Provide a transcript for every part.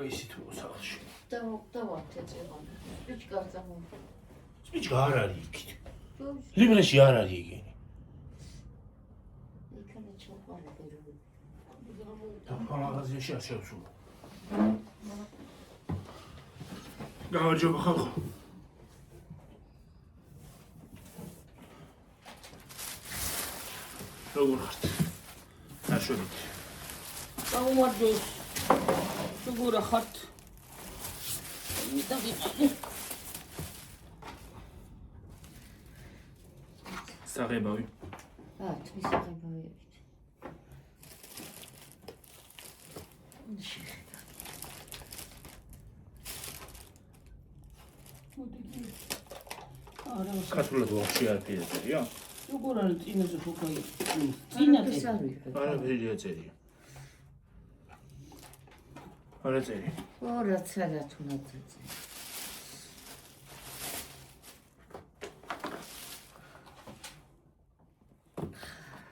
ისე თუ სახლში. დავაფთეწეღო. სპიჩკა წამო. სპიჩკა არ არის იქით. ლიბნანში არ არის იგი. იქნება ჩოყარე ბერები. მაღაზიაში არ შევსულ. გამარჯობა ხალხო. როგორ ხართ? ნაშვებით. გამარჯოს. როგორ ხართ? მიტაგიწი. საღებავი. თვის საღებავი. კაცურად ვახში არ ფიაწერია? როგორ არის წინაზე ხო გაი? წინაზე არაფერი აწერია. არა წერი. რაც არა თუნდაც აწერი.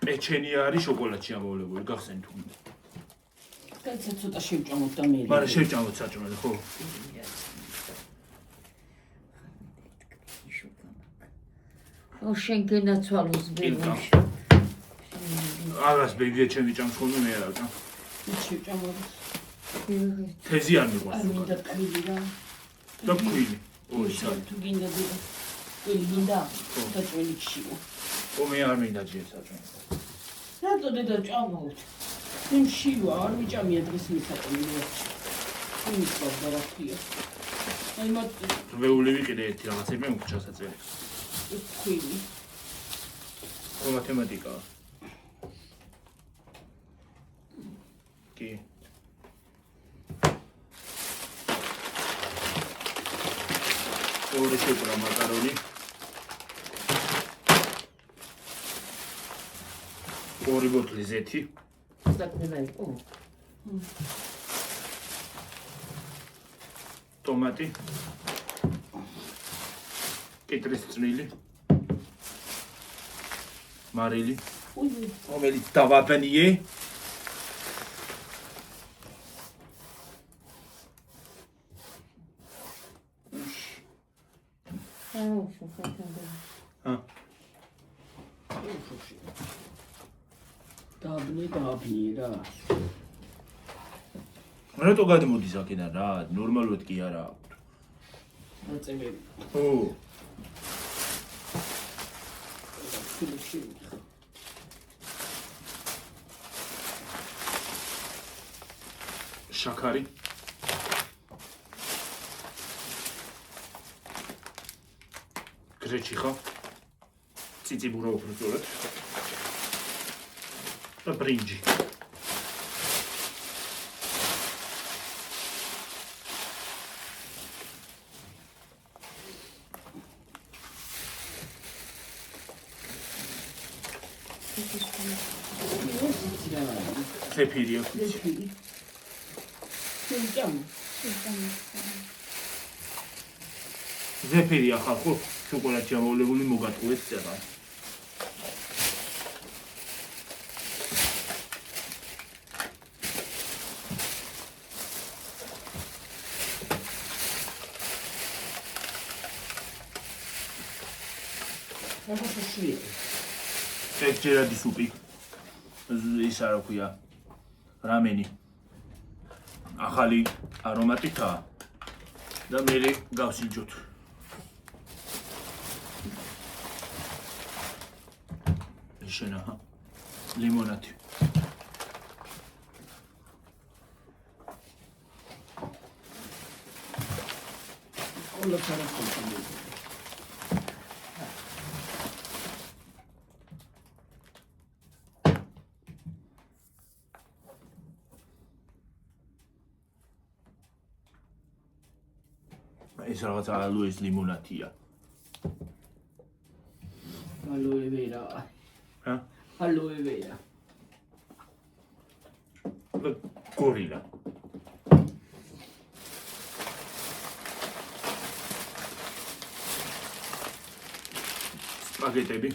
პეჩენი არის შოკოლადში ამოვლებული, გახსენ თუ. კაცი ცოტა შევჭამოთ და მე. მაგრამ შევჭამოთ საჭმელი, ხო? შენ გენაცვალოს ბერებში. აღას ბეგია ჩემი ჭამს ხოლმე მე არა ვჭამ. შევჭამოთ. თეზი არ მიყვარს. არ მინდა ტკბილი რა. და ქვილი. ორი სად. თუ გინდა დიდა. ყველი გინდა. საჭმელი ჩიო. მე არ მინდა ჯერ საჭმელი. რატო დედა ჭამავთ? იმ შივა არ მიჭამია დღეს მისაჭმელი. იმის ყავდა რა ქვია. აი მათ რვეული ვიყიდე ერთი რაღაცები მოგჭა საჭმელს. ქვილი. მათემატიკა. კი. ორი შეკვრა მაკარონი. ორი ბოთლი ზეთი. საკმედა იყო. ტომატი. კიტრის წვრილი. მარილი. რომელიც დავაბნიე. დაბნი რა. რატო გადმოდის აქედან რა? ნორმალურად კი არა აქვს. აწევები. ო. შაქარი. გრეჩიხა. ციციბურა უბრალოდ. და ბრინჯი. ზეფირია. ზეფირია ხალხო, შოკოლადში ამოვლებული მოგატყუეთ წერა. ექჯერადი სუპი. ის არა ქვია. რამენი. ახალი არომატიკაა. და მე გავსინჯოთ. შენა ლიმონადი. ყველა ფარასოთი. ეს რაღაც ალოეს ლიმონადია. ალოე ვერა. ჰა? ალოე ვერა. გორილა. სპაგეტები.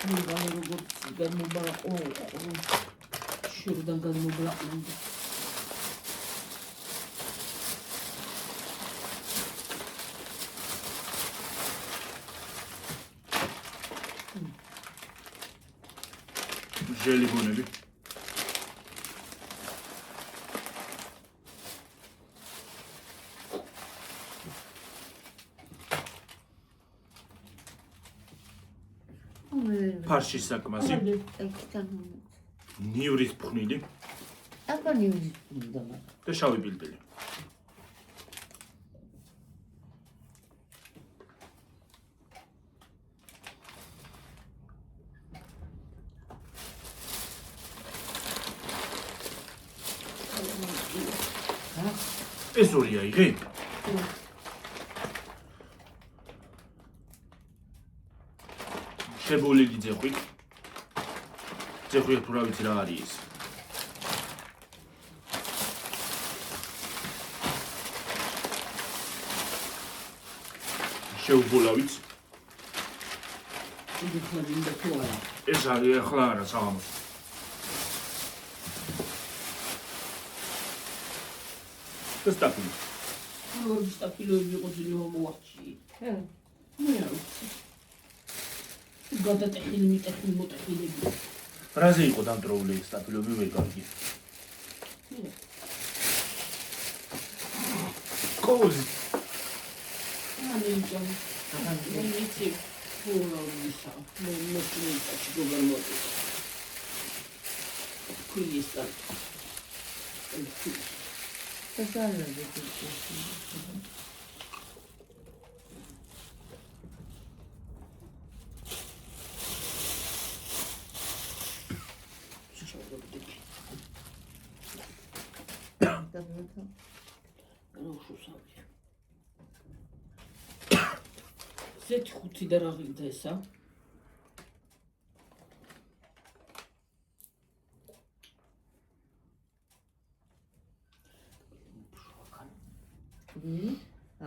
მიღალე როგორც განმობრაყო შურდან განმობრაყო ჟელიბონები ფარშის საკმასი ნივრის ფხვნილი აბა ნივრის ფხვნილი და შავი პილპილი ეს ორია იღე? შებოლილი ძეხვი. ძეხვი თუ რა ვიცი რა არის ეს. შეუბოლავიც. ეს არის ახლა არა საღამოს. სტაფილი. სტაფილოები იყო ძლიო მოაჩი. მე არ ვიცი. გადატეხილი მიტეხილი მოტეხილები. რაზე იყო დამტროული სტაფილოები ვერ გავიგე. კოუზი. ამიტომ მე ვიცი ფუროვისა. მე მოწმეჭი გოგორმოდი. ქუიესა. დასალები ზეთი ხუთი და რა ღირდა ესა?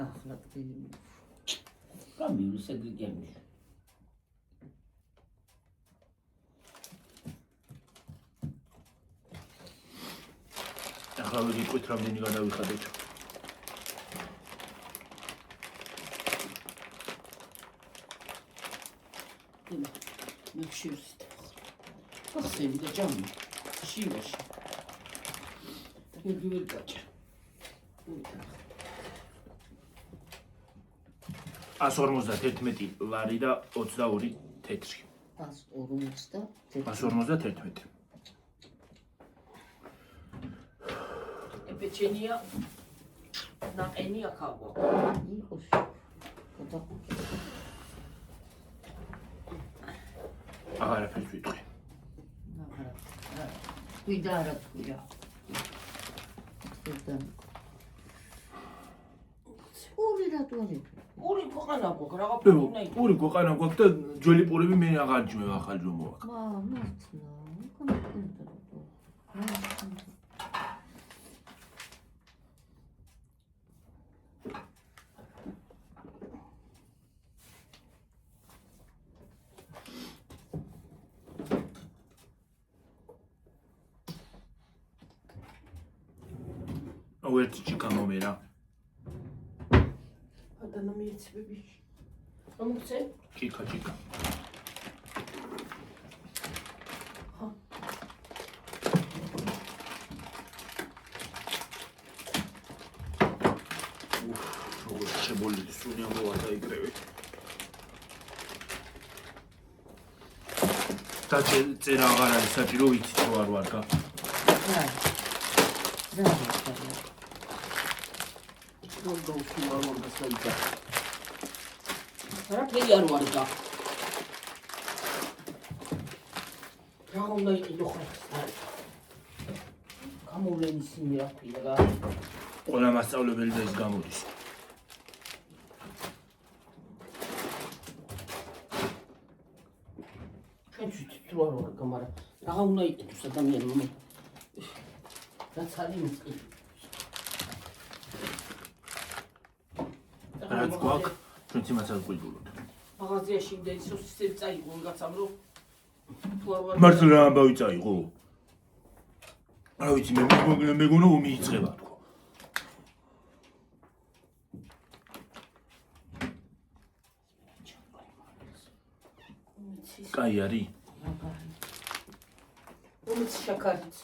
ახლა კდილი გამივლი სეგრიგემი ახლა ვიგიყვით რამდენი გადავიხადეთ. მე შევსით. ახსენი და ჯამი. შივაში. ეგ ვერ გაჭა. 151 ლარი და 22 თეთრი. 151. პეჩენია ნაყენი აქავა. იყოს. აღარაფერს ვიტყვი. ვიდა არა თქვია. ორი რატორი? ორი ქვეყანა გვაქვს, რაღაცა უნდა იყოს. ორი ქვეყანა გვაქვს და ძველი პურები მე აღარ ჯმევ ახალი რომ მოვაქ. მართლა. ერთი ჩიკა მომერა. ადანა მიეცბები. მომწე? ჩიკა. შებოლილი სუნი ამოვარდა იგრევე. და წერა აღარ არის საჭირო ვიცით რო არ ვარგა. რა ფერი არ ვარგა. რა უნდა იყიდო ხარ? გამოვლენის იმი რა ქვია რა. ყველა მასწავლებელი და ის გამოდის. ჩვენ ვთვით თუ არ ვარგა, მაგრამ რა უნდა იყიდოს ადამიანმა. რაც არის მწყი. რაც გვაქვს, ჩვენც იმასაც გვიგულოთ. მაღაზიაში იმდენი სოსისები წაიღო ვიღაცამ რომ მართლა რა ამბავი წაიღო? არ ვიცი მე მეგონა ომი იწყება თქო. კაი არის? ომიც შაკარიც.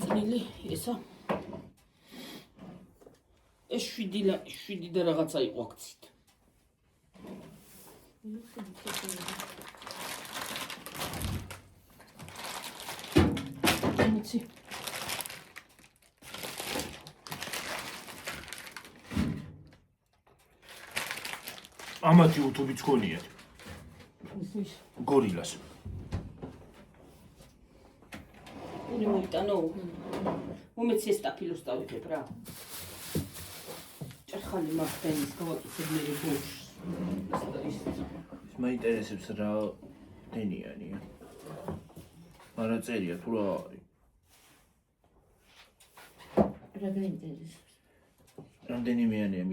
წნილი ესა ეს 7 და რაღაცა იყო აქცით. მიცი ამათი უთუბიც ქონიათ ის გორილას. უნი მოიტანო მომეც ეს სტაფილოს დავიღებ რა. ჭერხალი მაგდენის გავაკეთებ მე ბოშს. მაინტერესებს რა დენიანია. არა წერია თუ რა არის. რა გაინტერესებს? რამდენიმეანია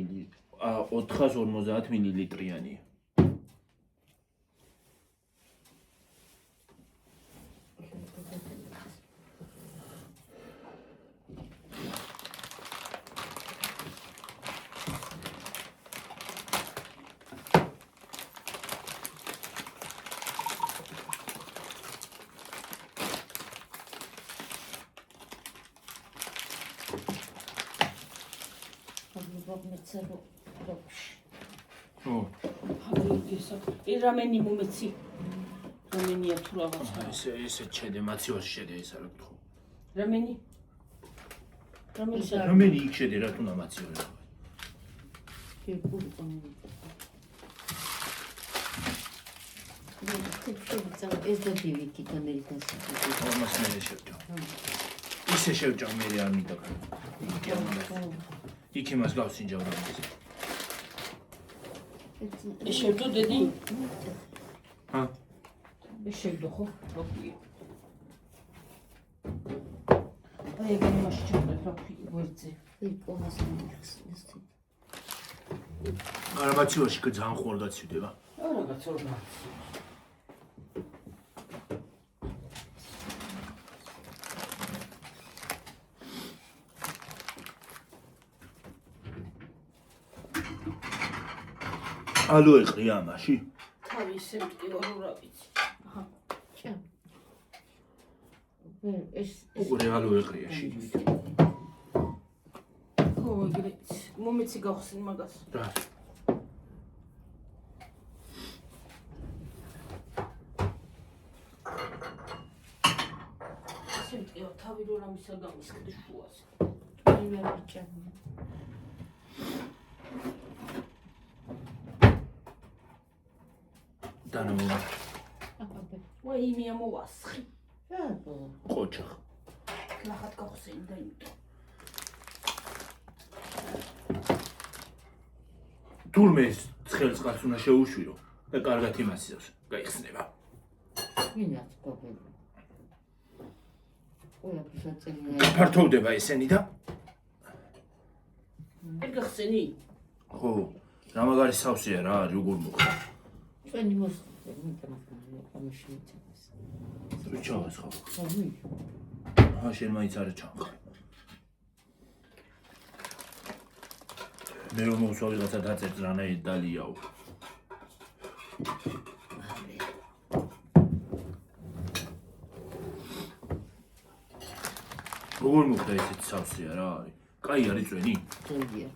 450 მილilitrიანია. რამენი მომეცი რამენია თუ რაღაცა ესე შედე მაცივაში შედე ეს არა გთხოვ. რამენი იქ შედე რა თუნა მაცივაში. ეს და დივიკი ამერიკაში. ამას მე შევჭამ. ისე შევჭამ მე არ მინდა. იქ იმას გავსინჯავ რა. ეს შევდო დედი? ჰა? ეს შევდო ხო? როქვია. აი ეგენი მასში ჩავდეთ როქვია ვერძე. იკომას მიხსნეს. არა მაცივაში ძალიან ხوار გაცივდება. რაღაც ორგა. ალო ეყრია ამაში? თავი ისე მტკივა რომ რა ვიცი. აჰა. ჩა. ეს უყურე ალო ეყრია შიგნით. ხო ეგრეთ. მომეცი გავხსენ მაგას. რა? ისე მტკივა თავი რომ რამისა გამისკდი შუაზე. მე ვერ ვიჭამი. დანამა. ვაი იმია მოვასხი. რატო? ყოჩახ. ნახат გავხსენ და იმიტომ. თურმე ცხელს ყავს უნდა შეუშვირო და კარგად იმასიოს. გაიხსნება. ვინაც გოგები. ყველაფერს აწერია. გაფართოვდება ესენი და ეგ გახსენი? ხო, რა მაგარი სავსეა რა არის როგორ მოხდა. ჩვენი მოსწრე მიტანახმია ამაში მიწეს. რჩავას ხო? ხომი. აა შენ მაინც არა ჩამხარ. მე რომ მოვსვა ვიღაცა დაწერს რანაირ დალიაო. როგორ მოხდა ესეთ სავსეა რა არის? კაი არის წვენი? ძელია.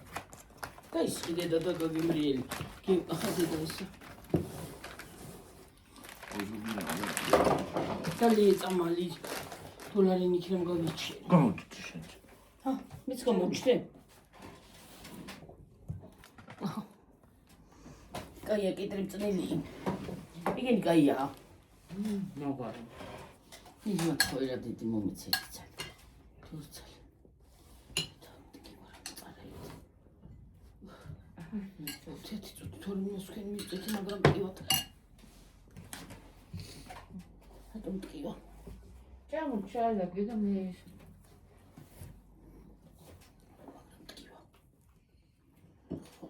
გაისხიდე და გაგიმრიელი. კი, ახლა დედა ისე. დალი წამალი დოლარი ნიქრემ გავიჩი. გამოდიჭი შენ. ჰა, მეც გამოჩდე. კაია კიტრი მწნილი. ეგენი კაია. ნაგვარი. იზმა თქოერა დიდი მომეცეთი ძალიან. თურცალი. თეთი წუთი თორე მოსქენი მიწეთი მაგრამ ტკივათ რატომ ტკივა ჩამოჩალაგე და მე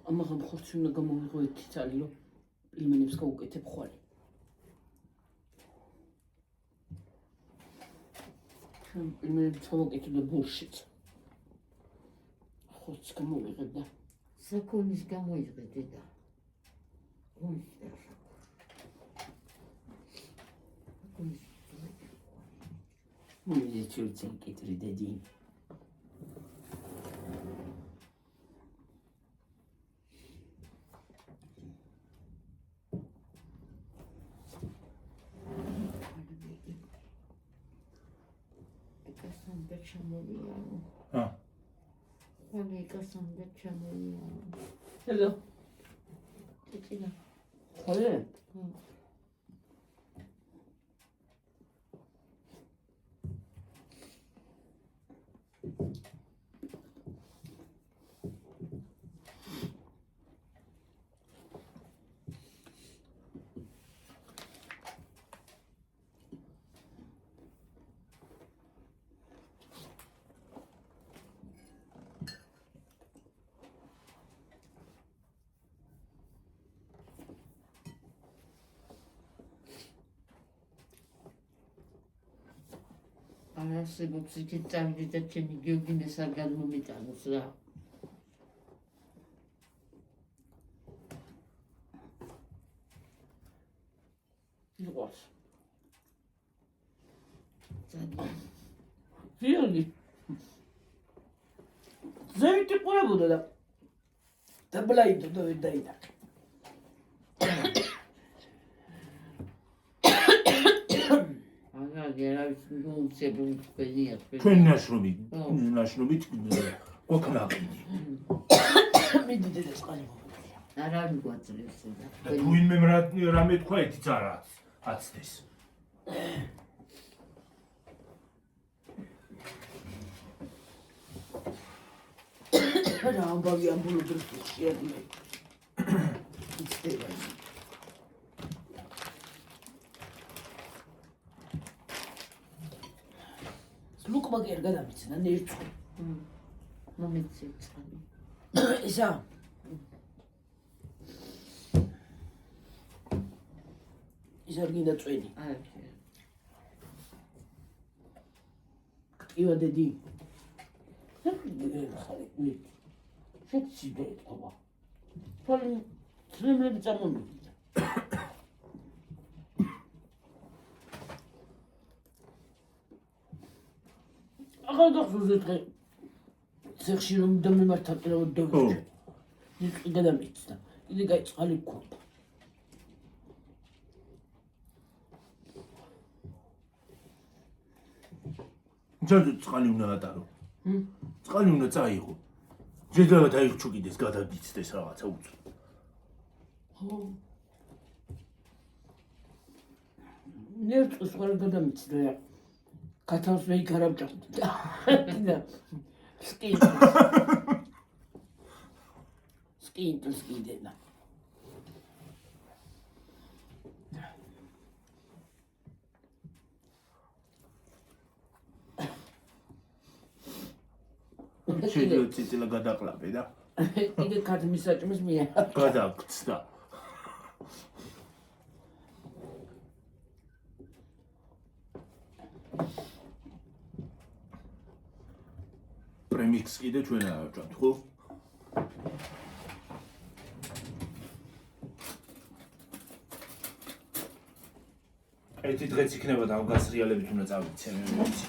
ამაღამ ხორცი უნდა გამოვიღო ერთი ცალი რომ პილმენებს გავუკეთებ ხვალ პილმენებს გავუკეთებ და ბურშიც ხორცს გამოვიღებ და საქონის გამოიღე დედა მივიდე ჩურცენ კიტრი დედი ა ხალი კასამდე ჩამოიარა ჰელო ტიტინა ხოლე არ არსებობს იქით წავიდე და ჩემი გიოგინეს არ გადმომიტანოს რა იყვარს ძალიან really ზევიტი ყურებოდა და დაბლაიდო და ვერ დაინახე გერავის თქვენია ჩვენ ნაშრომი გვაქნაყინი მიდი დედა წყალი მოვიდა არ არის გვაწევს და თუ ვინმე რამე თქვა ეთიც არა აცდეს რა ამბავი ამბულო დროს შეადგინე იცდება ლუკმა კი არ გადამიცნა ნერწყვი მომიცი წყალი ისა ის არ გინდა წვენი არ ტკივა დედი ხალი შეცი დედა ფოლი წრემლები წამომივიდა აღარ გახსოვს დღე ცეხში რომ დამემართა პირაო დავიჭე ის გადამიწდა იგი გაიწყალი გქონდა ჯერ წყალი უნდა გატარო წყალი უნდა წაიღო ჯერ დაიჩუკიდეს გადაგიცდეს რაღაცა უცებ ხო ნერწყვს ხარ გადამიწდა კათავს მე იქ არ ამჭამდი და სკინდენა შეიძლება ციტილა გადაყლაპე და იგი კადმის საჭმის მია გადაგწდა პრემიქს კიდე ჩვენ არ ვჭამთ, ხო? ერთი დღეც იქნება და ამ გასრიალებით უნდა წავიდე მე ვიცი.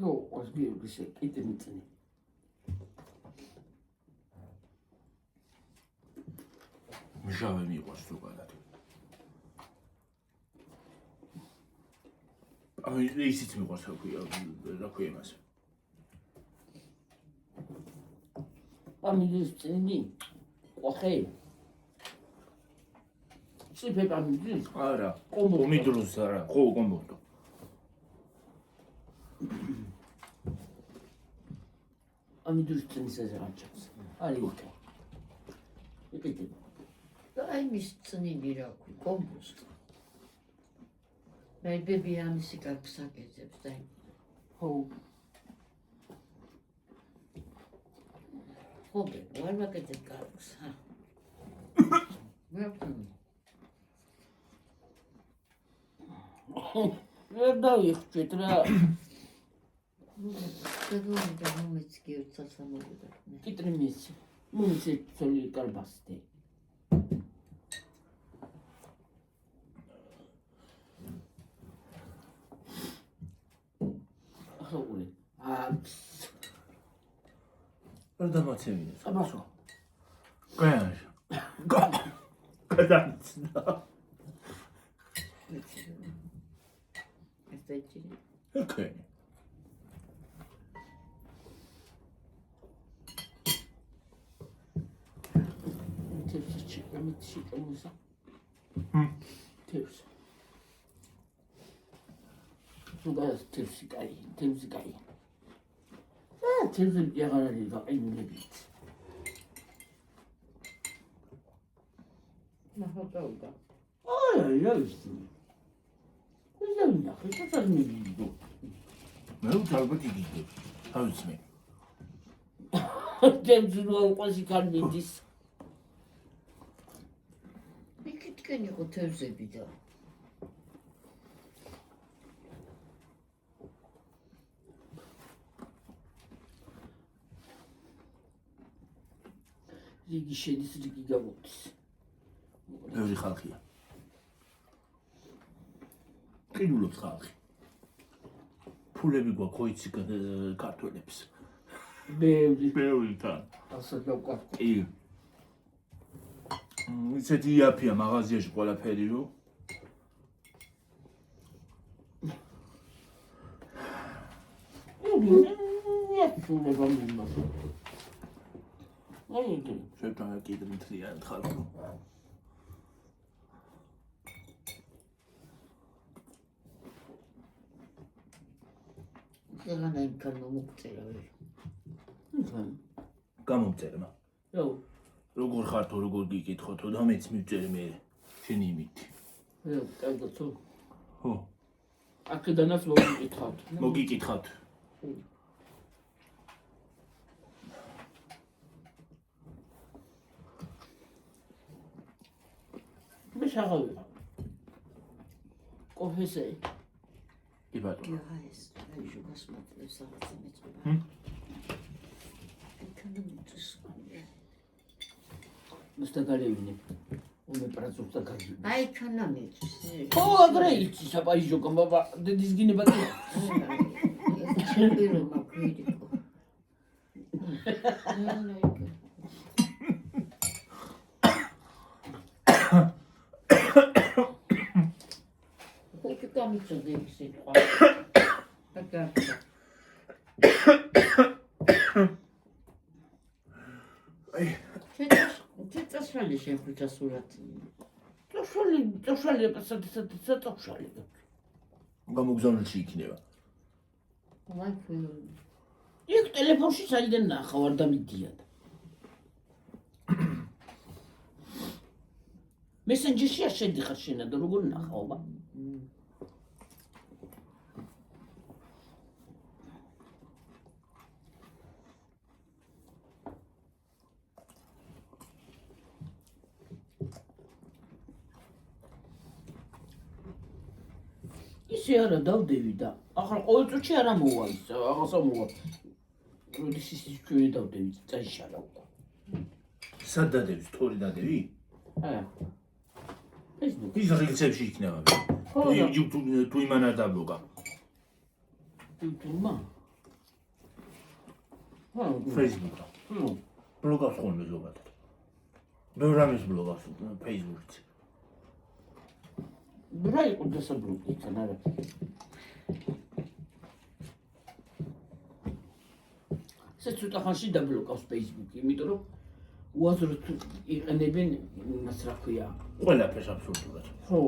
ნუ, ოს გიორგის კიდე მიწნი. მჟავე მიყვარს ზოგადად. აი ისიც მიყვარს რა ქვია მას. პამილის წინი. ოხე. სიფე პამილის? არა, კომიდროს არა, ხო კომბოტო. ამიდურის წინისაზე გაჭავს. არის ოკეი. იკეთებ. და აი მის წნილი რა ქვი, კომბუსტ. მე ბები ამისი კარგს აკეთებს და ხო. ხო, ვარ მაკეთებ კარგს, ჰა. ვერ დავიხჭვით რა. გადავიდა მომეც გიოცა სამოვიდა. კიტრიმის. მომიცე ცოლი კარბასტე. ახლა არ დამაცემია. აბასო. კაი. გადაცდა. ეს დაიჭირე. ოკეი. თევზი ამით შეკამოსა. თევზი. სულა თევზი კაი, თევზი კაი. თევზი აღარ არის გაყინულებით. ნახავდა. აი, ვიცი. ეს δεν ნახე, თვითონ მივიდო. მე უბრალოდ იგიგე. თავიც მე. თევზი რო უყვარს იქანიდის. იქითკენ იყო თევზები და რიგი შედის, რიგი გამოდის. ბევრი ხალხია. ყიდულობს ხალხი. ფულები გვაქვს ხოიცი ქართველებს. ბევრი თან. ასე დავკარგო. კი. ისეთი იაფია მაღაზიაში ყველაფერი რო. სულება მიმას. აი იგი. შეჭამა კიდე მთლიანად ხალხი. ეგანა იქან მომწერა ვერ. გამომწერმა. რა როგორ ხართო, როგორ გიკითხოთო და მეც მივწერე მე შენი იმით. რა კაიგო. ხო, აქედანაც მოგიკითხავთ. მოგიკითხავთ. მე შაღავი. კოფესე. კი ბატონო. რა ეს აი შუგას მოწევს რაღაცა მეწება. იქნა მიწეს. მუსტაგალევინე. ომე პრაცუხთა გაგი. აი ქანა მეწეს. ხო, აგრე იცი საპაიჟოკა ბაბა დედის გინება თუ. ჩერბირო მაქვიდიკო. ხუთი გამიწოდე ის სიტყვა. აკარგა. აი, ცეცხალი შეხვითა სურათი. წოშალი წოშალი. გამოგზავნილში იქნება. ლაიქი. იქ ტელეფონში საიდან ნახავარ და მიდიად. მესენჯერში არ შედიხარ შენა და როგორ ნახავ? ისე არა დავდევი და ახლა ყოველ წუთში არა მოვა ის აღასა მოვა. როდის ის ჩვენი დავდევი წაიშალა უკვე. სად დადევს, თორი დადევი? Facebook. ის რილსებში იქნება. თუ იმან არ დაბლოკა. YouTube-მა? Facebook-ა. ბლოკავს ხოლმე ზოგადად. ბევრ რამეს ბლოკავს Facebook-ში. რა იყო დასაბლოკი იქან არა? ეს ცოტა ხანში დაბლოკავს Facebook-ი, იმიტომ რომ უაზროდ იყენებენ იმას რა ქვია. ყველაფერს აბსოლუტურად. ხო.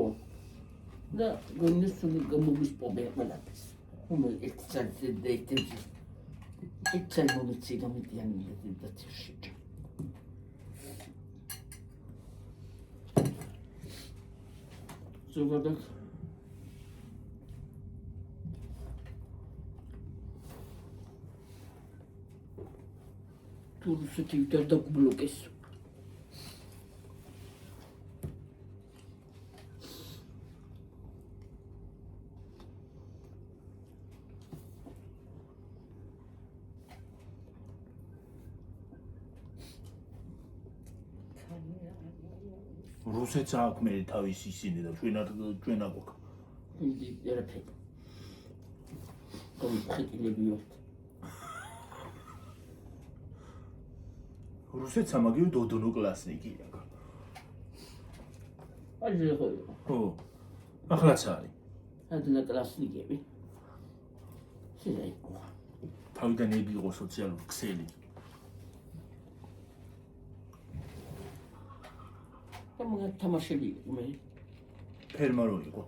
და გონდეს სულ გამომისპობენ ყველაფერს. ხომ ერთ საათზე და ერთ იცი მომიცი გამიტიანი დაცირში. ზოგადად თუ რუსეთი დაგბლოკეს. რუსეთს აქვს მე თავის ისინი და ჩვენ არ გვაქვს. ინდი ერაფერი. კომპლეტილებიო. რუსეთს ამაგივე დოდონო კლასნიკი აქვს. აჟე ხო. ხო. ახლაც არის. ადნა კლასნიკები. შეიძლება. თავიდან ეგ იყო სოციალური ქსელი. თამაშები მე. ფერმა რო იყო.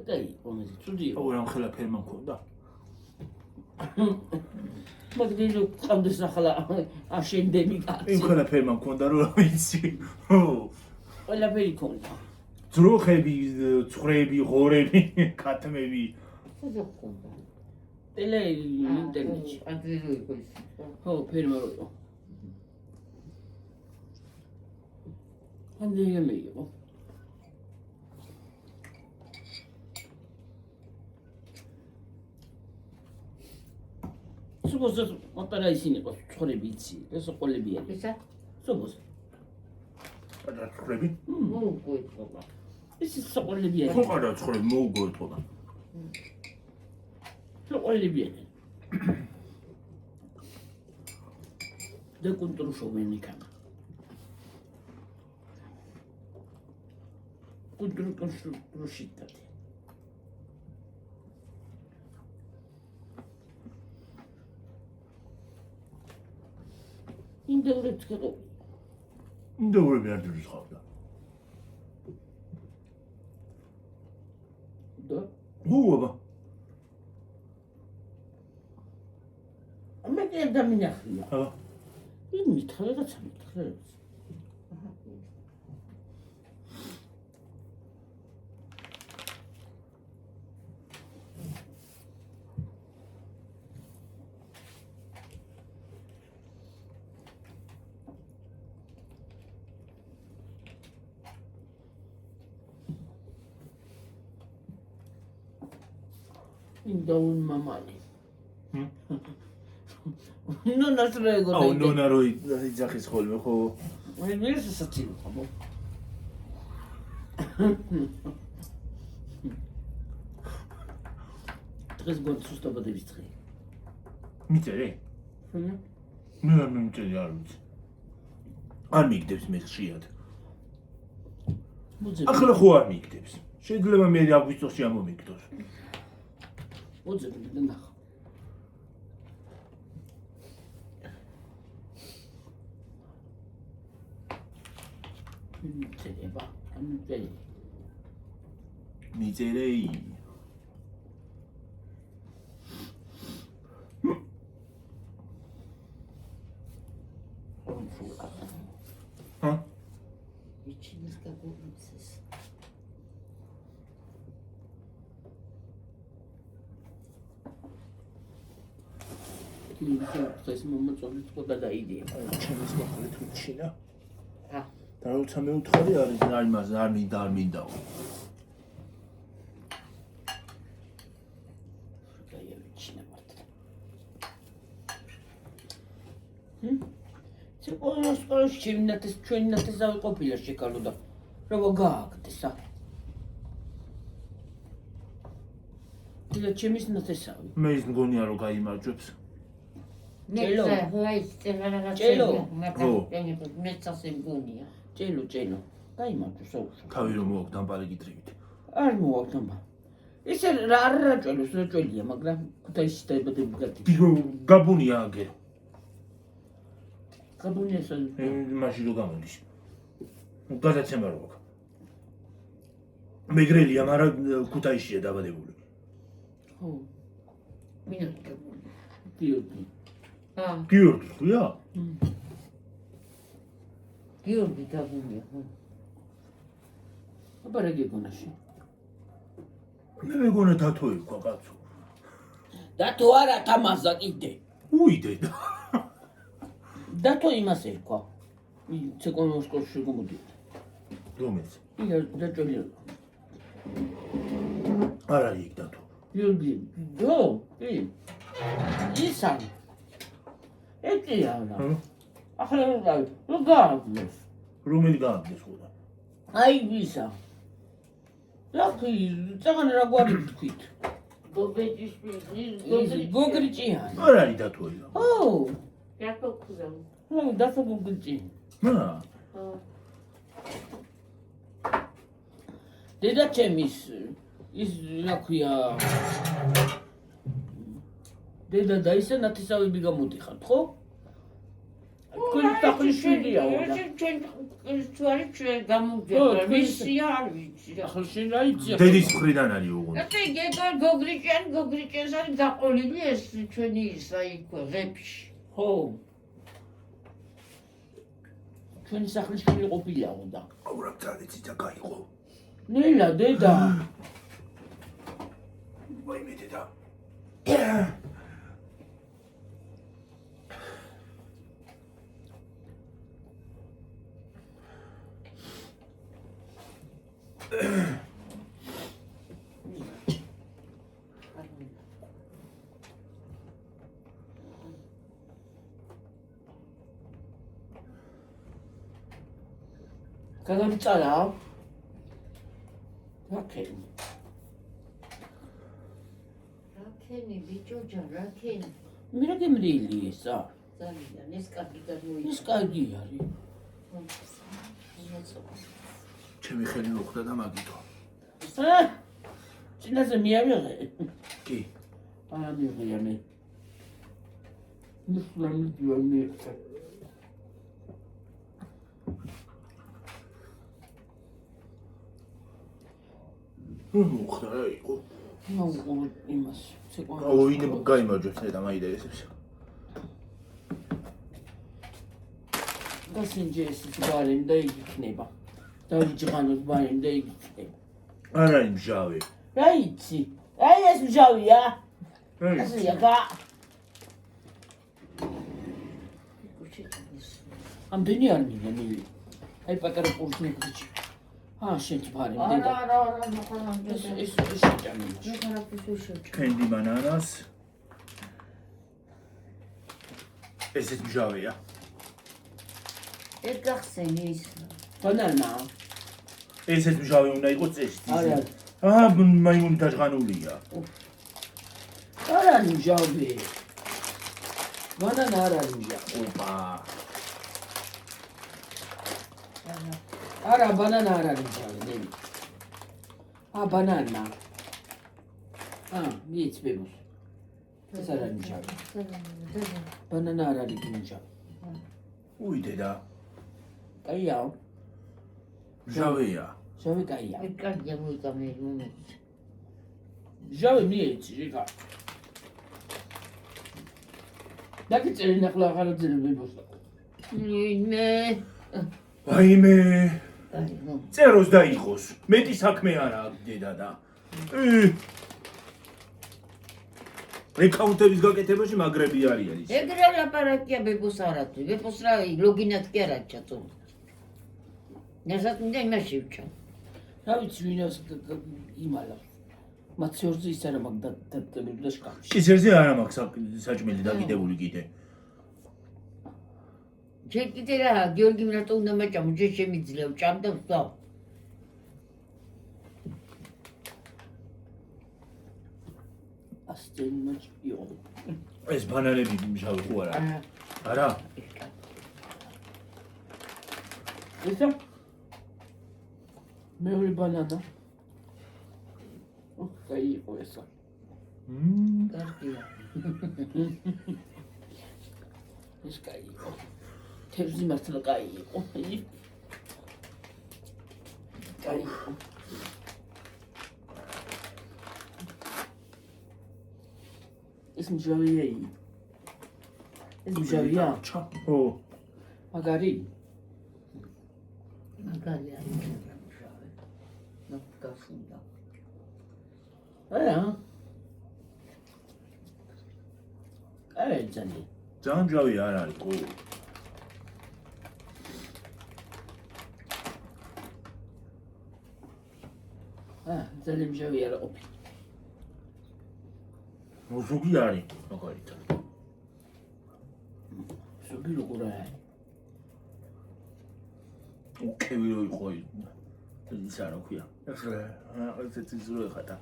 და იყო ცუდი იყო. აუ რამხელა ფერმა მქონდა. მაგდენო ყავდეს ახლა აშენდენი კაცი. იმხელა ფერმა მქონდა რო ვიცი. ხო. ყველაფერი ქონდა. ძროხები, ცხრები, ღორები, კათმები. ხოდა ხონდა. ტელე ინტერნეტში. ადრე იყო ის. ხო, ფერმა რო იყო. ანდრია მე იყო. სულ მოტარა ისინი იყო ცხრები იცი, ეს ყოლები არის. ისა? სულ არა ცხრები? მოუგვეთქობა. ეს ყოლები ხო არის. არა ცხრები მოუგოეთქობა. სულ ყოლები არის. და კონტროლშობენ იქან. კონტროლშიტად. ინდევრეთ ქერო. ინდევრები არ ძრის ხავდა. და გუობა. მე კი დამინახია. აბა. იმით რაღაცა მითხრა. ინდაუნ მამალი. ნუ ნასრეგო და აუ ნონა რო იძახის ხოლმე ხო. მე მის საჭირო ხომ. დღეს გოწუსტობდების დღე. მიწერე? მე არ მიმწერე არ ვიცი. არ მიგდებს მე ხშირად. ახლა ხო არ მიგდებს. შეიძლება მე აგვისტოში ამომიგდოს. მოძებნი და ნახო. მიწერება, ამიწერე. მიწერეი. ჰა? იჩინის გაგუცეს. ეს მომწონს ყოდა დაიდია. ჩემს მოხალეთ უჩინა. ა და როცა მე უთხარი არის რა იმას არ მინდაო. სკოლაში ჩვენი ნათესავი ყოფილა შეკალო და როგორ გააკეთესა? ჩემის ნათესავი. მე ის მგონია რომ გაიმარჯვებს. ჭელო. ჭელო. ხო. მე წასე მგონია. ჭელო. გაიმარჯვებს აუშო. თავი რომ მოაქვს დამპალი კითრივით. არ მოაქვს. ისე რა ჭელოს რა ჭელია, მაგრამ ქუთაისში დაიბადები გათი. გაბუნია აგერ. გაბუნია სულ. მაშინ რო გამოდის. გადაცემა რო აქვს. მეგრელია, მაგრამ ქუთაისშია დაბადებული. ხო. მინუტი. გიორგი. გიორგი ხია? გიორგი გაგულია ხო? აბა რა გეგონაში? მე მეგონა დათო იყო კაცო. დათო არა თამაზა კიდე. უიდედა. დათო იმას ერქვა. ცეკონოს სკოლაში გამოდიოდა. რომეც? დაჭრილი. არა იქ დათო. გიორგი. დო, ისა. ეტიანა. ახლა რა გააგდეს? რომელი გააგდეს ხოლმე? აი ისა. ლახი, წაღან რა გვარი თქვით? გოგრიჭიან. არ არის დათოია. ო, რატო ხუზა? დათო გოგრიჭი. რა? დედა ჩემის ის რა ქვია? დედა და ისა ნათესავები გამოდიხართ, ხო? თქვენ თახლიშვილია და ჩვენ გამოვიდა მისია არ ვიცი რა. ახლა შენ რა იცი? დედის მხრიდან არის უღუნ. ეთე გოგრიჭიანს არის დაყოლილი ეს ჩვენი ისა იქ ღებში. ხო. ჩვენი სახლიშვილი ყოფილია უნდა. აურა ტრადიცია და გაიყო. ნელა დედა. ვაიმე დედა. გადამწარა. რაკენი. რაკენი ბიჭოჯან რაკენი. მე რა გემრიელი ესა? ძალიან ეს კარგი გამოიწვია. ეს კარგი არის. ჩემი ხელი მოხდა და მაგითო. წინაზე მიავიღე. კი. არა მიიღია მე. მისლამი დიამიეცა. მოხდა რა იყო? მოუყოლ იმას. აუ ვინ გაიმარჯვებს და მაიდაესებს. გასინჯეს ბარემ და იქნება. დავიჯღანოთ ბარემ და იქნება. არ არის მჟავე. რა იცი? აი ეს მჟავია. ასია გა. ამდენი არ მიგონილი. აი პატარა პურსნი გიჩი. შენ ბარემ დედა. არა მოხალ ეს შეჭამი. კენდი ბანანას. ესეც მჟავეა. ეს გახსენი ის. ბანანა. ესეც მჟავე უნდა იყოს წესი. არა. მაიმუნი დაჟღანულია. არა მჟავე. ბანანა არ არის მჟავე. ოპა. არა ბანანა არ არის მჟავე, ნელი. ბანანა. მიეცბებოს. ეს არ არის მჟავე. ბანანა არ არის მჟავე. უიდედა. კაია. მჟავეა. მჟავე კაია. აი კარგია მოიწამე მომეც. მჟავე მიეცი რიგა. დაგიწერე ნახლა აღარ ძლებებოს. მე ვაიმე. აი ნუ წეროს დაიხოს. მეტი საქმე არა აქვს დედა და. ეკაუნტების გაკეთებაში მაგრები არიან ის. ეგრე ლაპარაკია ბებოს არათუ. ბებოს რა ლოგინად კი არ აჩაწო. ნაზად მინდა იმაში ვჩა. რა ვიცი ვინას იმალა. მაცეორზე ის არა მაგ დაგდებები და შკაფში. ისერზე არა მაქვს საჭმელი დაგიდებული კიდე. ჯერ კიდე რა გიორგიმ რატო უნდა მაჭამო ჯერ შემიძლია ვჭამდა ვსვავ. ასტენი მაჭიო. ეს ბანანები მჟავე ხო არა? არა? ესა მეორე ბანანა. კაი იყო ესა. კარგია. ეს კაი იყო. თევზი მართლა კაი იყო. კაი იყო. ეს მჟავეა. ეს მჟავია? ო, მაგარი? მაგარი არის მჟავე. ნაფკასუნდა. არა ძალიან. ძალიან მჟავი არ არის, ო. ძალიან მჟავი არა ყოფილი. ზოგი არის, მაგალითად. ზოგი როგორ არის? უკევი რო იყო ის არა ქვია. ახლა ესეთი ზრუე ხატა.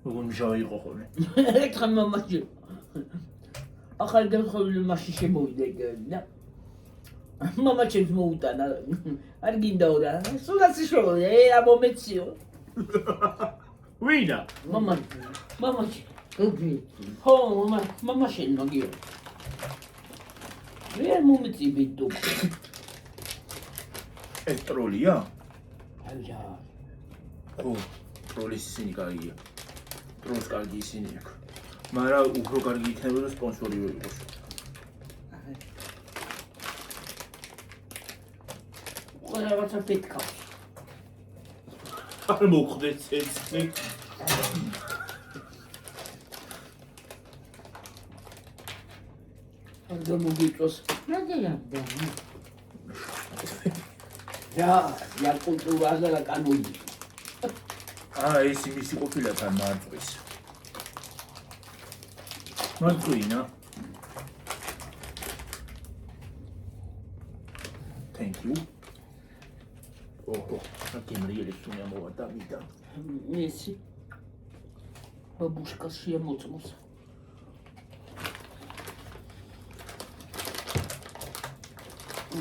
როგორ მჟავი იყო ხოლმე. ეხლა მამაჩი. ახალ განხოვნილ მასში შემოვიდა და მამაჩემს მოუტანა. არ გინდაო და სულაც შევიდა, ამომეციო. ვინა? მამაჩი. გოგი. ხო, მამაშენ მაგიო. ვერ მომეწიბი თუ. ეს ტროლია? აიჯა. ო, ტროლის ისინი კარგია. ტროლს კარგი ისინი აქვს. მაგრამ უფრო კარგი იქნება რომ სპონსორი ვერ იყოს. რაღაცა პეტკა. არ მოხდეს ეს. არ გამოგიწოს. მაგერაბდა. Ja კულტურაზე რა კანონი. ეს იმისი ყოფილა თან მარწყვის. მარწყვინა. Thank you. Акимრიელი სუნა მოვადამიდა. მესი. ბაბუშკას შეამოწმოს.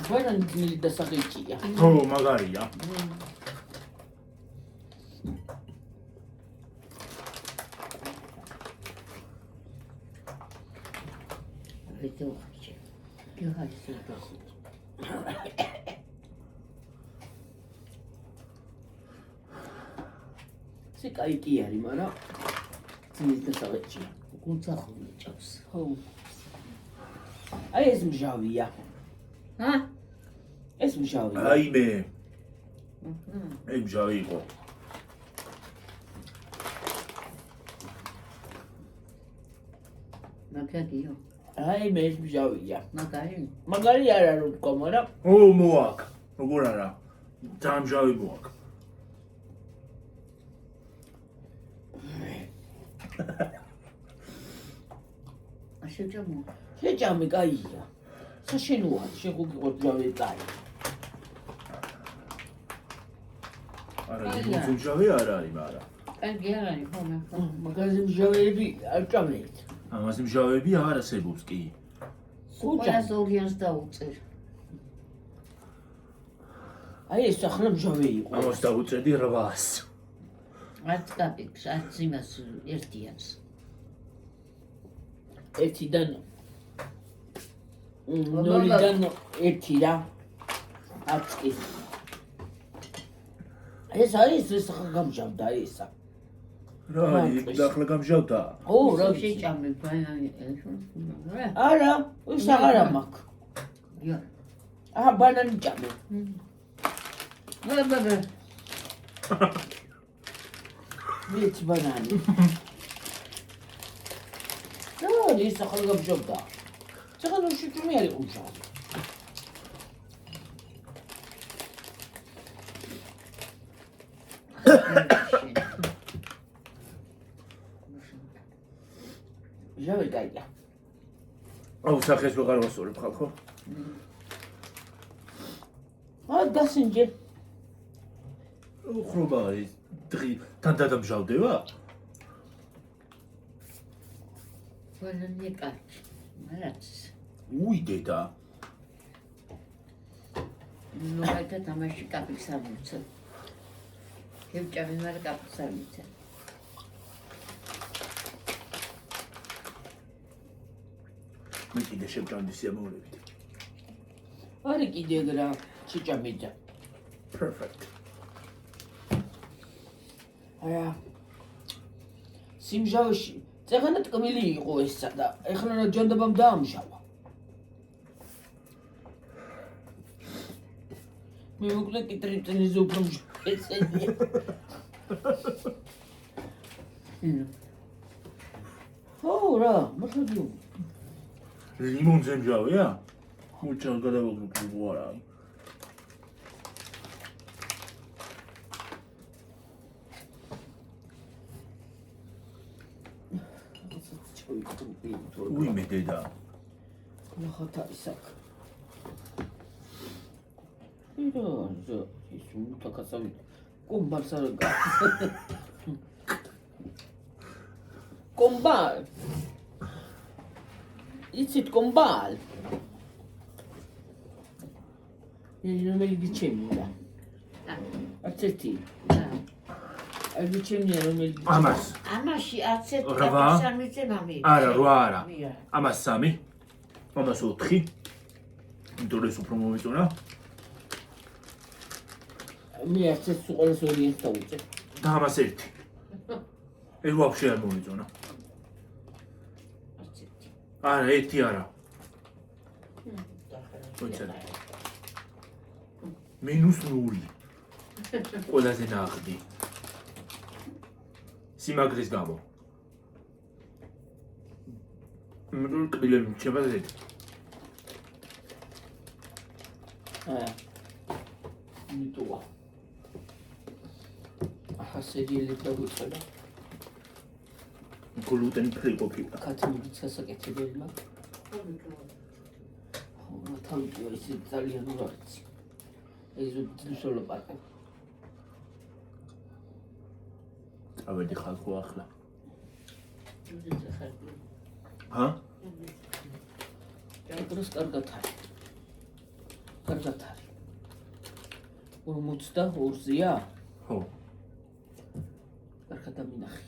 ვერან ძილი დასაღებია. ო, მაგარია. ვიდეო ხარჯი. გიხარჯი დახო. სიკაი კი არის, მაგრამ ძილი დასაღებია. გუნცახული ჭავს. ხო. აი ეს მჟავია. ეს მჟავია. აი მე. ეგ მჟავი იყო. მაგარიო. აი მე ეს მჟავია. მაგარი. მაგარი არა რო თქვა, მაგრამ ო, მოაკ. როგორ არა? ძალიან მჟავი მოაკ. შეჭამო. შეჭამი კაია. საშენოა, შეგუგიყო მჟავე წაი. არა, ის მჟავი არ არის, მაგრამ. კარგი არ არის ხოლმე. მაგაზე მჟავეები არ ჭამეთ. ამას მჟავები არ არსებობს კი. ყველას ორიანს დაუწერ. აი ეს ახლა მჟავე იყო. ამას დაუწედი 800. არც კაპიკს, არც იმას ერთიანს. ერთიდან 0-დან 1 რა. არც კი. ეს არის ეს ახლა გამჟავდა ესა. რა, იქ ახლა გამჟავდა. ო, რა შეჭამე ბანანი. არა, ის აღარა მაქვს. ია. აჰა, ბანანი ჭამე. ბაბა. მეც ბანანი. და ის ახლა გამჟავდა. ცოტა შეჭამე არის უმჟავი. ჟავე კაია. აუ, სახეს ვეღარ ვასწორებ ხალხო. დასინჯე. ხრობა ის დღი თან დადამჟავდება? ბანანი კარგი. მარაც. უიდედა. ნუ გაიტა თამაში კაპიკს არ მიცემ. შევჭამე, მაგრამ კაპიკს არ მიცემ. მე კიდე შევჭამდი სიამოვნებით. არი კიდე რა შეჭამედა. Perfect. არა. სიმჟავეში წეღანა ტკბილი იყო ესა და ეხლა რა ჯანდაბამ დაამჟავა. მე მოკლედ კი ტრიტენიზე უფრო ესენია. ო რა, მოხდიო. ლიმონზე მჟავია? მოჭარ გადავაგდო არა. უიმე დედა. ნახათა ისაკ. ირა, ის უნდა კაცავი. კომბალს არ გა. კომბალ. იცით კომბალ. რომელი გიჩემია? არცერთი. გიჩემია რომელი გიჩემია? ამას. ამაში 10 რვა? სამიწე მამი. არა, 8 არა. ამას 3. ამას 4. ინტერეს უფრო მომიწონა. მე არცერთ ყველას ორიენტს დავუწე. და ამას 1. ეს ვაფშე არ მომიწონა. არა, 1 არა. -0. ყველაზე ნახდი. სიმაგრის გამო. მე კბილები ჩებაზეთ. ნიტოა. ახასერიელი დავუწედა. გლუტენი ფრი ყოფილა. კაცმოდი სასაკეთებელი მაგ. ხო, თავი ის ძალიან უარცი. ეს უძულო პარტა. ავედი ხალხო ახლა. ჰა? ეს კარგად არის. კარგად არის. 42-ზეა? ხო. კარგად დამინახე.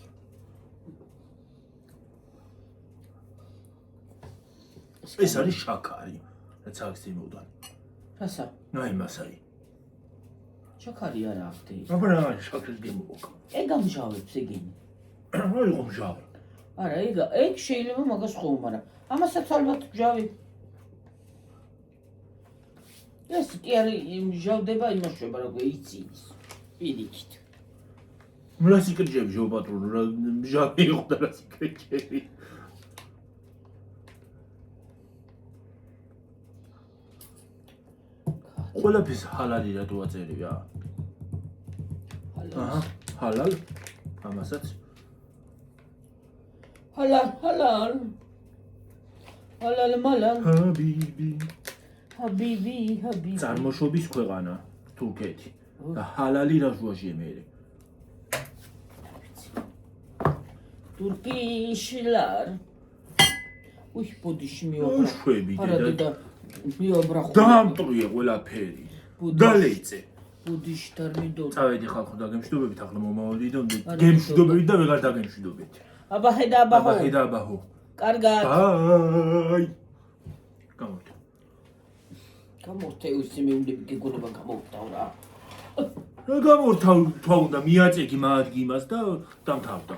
ეს არის შაქარი, რაც აქვს იმოდან. რასა? ნაი მასაი. შაქარი არა ახდე. აბა რა შაქრის გემოვაკ. ეგ ამჟავებს ეგენი. რა იყო მჟავი? არა, ეგ შეიძლება მაგას ხომ, მაგრამ ამასაც ალბათ მჟავი. ეს კი არის მჟავდება იმაშובה როგორ იცის. პირიქით. რა სიკრეჯები ჟობატრულ რა მჟავი იყო და რა სიკრეჯები. ყველაფერს ჰალალი რა დაწერია? აჰა, ჰალალ. ამასაც ჰალალ. ჰალალ მალალ. ჰაბიბი. ჰაბიბი. წარმოშობის ქვეყანა თურქეთი. და ჰალალი რა ჟუაჟია მე. თურქიშლარ. უი ბოდიში მიობრა. შვები დედა. მიობრა. დაამტრუე ყველაფერი. დალეწე. ბოდიში დარმიდო. წავედი ხალხო დაგემშვიდობებით ახლა მომავალი და გემშვიდობებით და ვეღარ დაგემშვიდობებით. აბა ხედა აბაჰო. კარგად. აი. გამორთე. გამორთე ისე მე უნდა გეგონება გამორთავ რა. რა გამორთავ თვა უნდა მიაწეგი მაგ იმას და დამთავრდა.